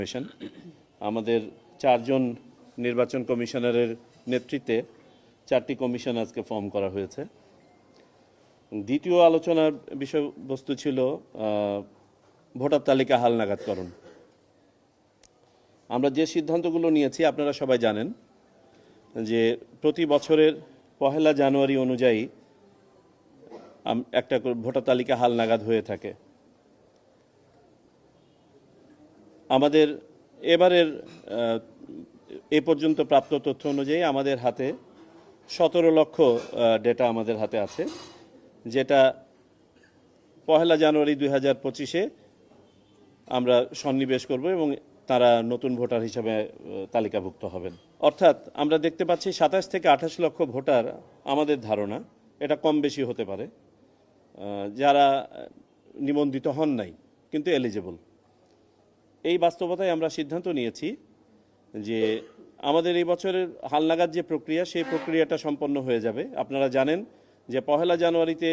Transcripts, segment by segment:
Commission আমাদের চারজন নির্বাচন কমিশনারের নেতৃত্বে চারটি কমিশন আজকে ফর্ম করা হয়েছে। দ্বিতীয় আলোচনার বিষয়বস্তু ছিল ভোটার তালিকা হালনাগাদকরণ। আমরা যে সিদ্ধান্তগুলো নিয়েছি আপনারা সবাই জানেন যে প্রতি বছরের 1 জানুয়ারি অনুযায়ী একটা ভোটার তালিকা হালনাগাদ হয়ে থাকে। আমাদের এবারের এ পর্যন্ত প্রাপ্ত তথ্য অনুযায়ী আমাদের হাতে 17 লক্ষ ডেটা আমাদের হাতে আছে, যেটা 1 জানুয়ারি 2025-এ আমরা সন্নিবেশ করব এবং তারা নতুন ভোটার হিসেবে তালিকাভুক্ত হবেন। অর্থাৎ আমরা দেখতে পাচ্ছি 27 থেকে 28 লক্ষ ভোটার, আমাদের ধারণা এটা কম বেশি হতে পারে, যারা নিবন্ধিত হন নাই কিন্তু এলিজিবল। এই বাস্তবতায় আমরা সিদ্ধান্ত নিয়েছি যে আমাদের এই বছরের হালনাগাদ যে প্রক্রিয়া, সেই প্রক্রিয়াটা সম্পন্ন হয়ে যাবে। আপনারা জানেন যে 1 জানুয়ারিতে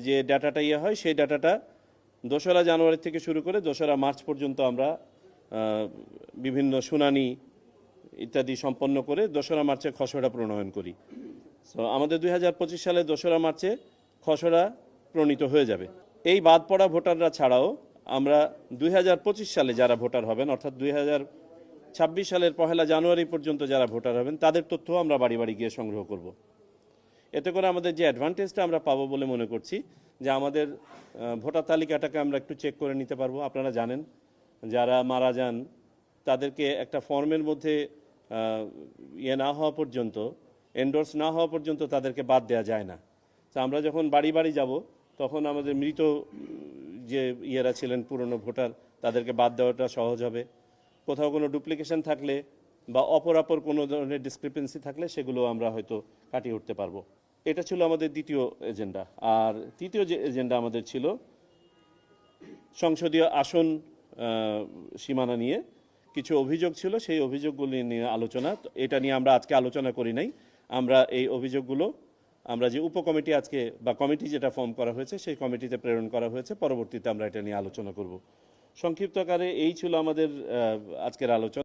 যে ডাটাটা হয়, সেই ডাটাটা 2রা জানুয়ারি থেকে শুরু করে 2রা মার্চ পর্যন্ত আমরা বিভিন্ন শুনানি ইত্যাদি সম্পন্ন করে 2রা মার্চে খসড়া প্রণয়ন করি। সো আমাদের 2025 সালে 2রা মার্চে খসড়া প্রণীত হয়ে যাবে। এই বাদ পড়া ভোটাররা ছাড়াও আমরা 2025 সালে যারা ভোটার হবেন, অর্থাৎ 2026 সালের 1 জানুয়ারি পর্যন্ত যারা ভোটার হবেন, তাদের তথ্য আমরা বাড়ি বাড়ি গিয়ে সংগ্রহ করব। এতে করে আমাদের যে অ্যাডভান্টেজটা আমরা পাবো বলে মনে করছি, যে আমাদের ভোটার তালিকাটাকে আমরা একটু চেক করে নিতে পারবো। আপনারা জানেন যারা মারা যান তাদেরকে একটা ফর্মের মধ্যে না হওয়া পর্যন্ত, এন্ডোর্স না হওয়া পর্যন্ত তাদেরকে বাদ দেওয়া যায় না। তো আমরা যখন বাড়ি বাড়ি যাব তখন আমাদের মৃত যে ছিলেন পুরনো ভোটার, তাদেরকে বাদ দেওয়াটা সহজ হবে। কোথাও কোনো ডুপ্লিকেশন থাকলে বা অপরাপর কোনো ধরনের ডিসক্রিপেন্সি থাকলে সেগুলো আমরা হয়তো কাটিয়ে উঠতে পারবো। এটা ছিল আমাদের দ্বিতীয় এজেন্ডা। আর তৃতীয় যে এজেন্ডা আমাদের ছিল সংসদীয় আসন সীমানা নিয়ে কিছু অভিযোগ ছিল, সেই অভিযোগগুলি নিয়ে আলোচনা। এটা নিয়ে আমরা আজকে আলোচনা করি নাই। আমরা এই অভিযোগগুলো আমরা যে উপকমিটি আজকে বা কমিটি যেটা ফর্ম করা হয়েছে সেই কমিটিতে প্রেরণ করা হয়েছে, পরবর্তীতে আমরা এটা নিয়ে আলোচনা করব। সংক্ষিপ্ত আকারে এই ছিল আমাদের আজকের আলোচনা।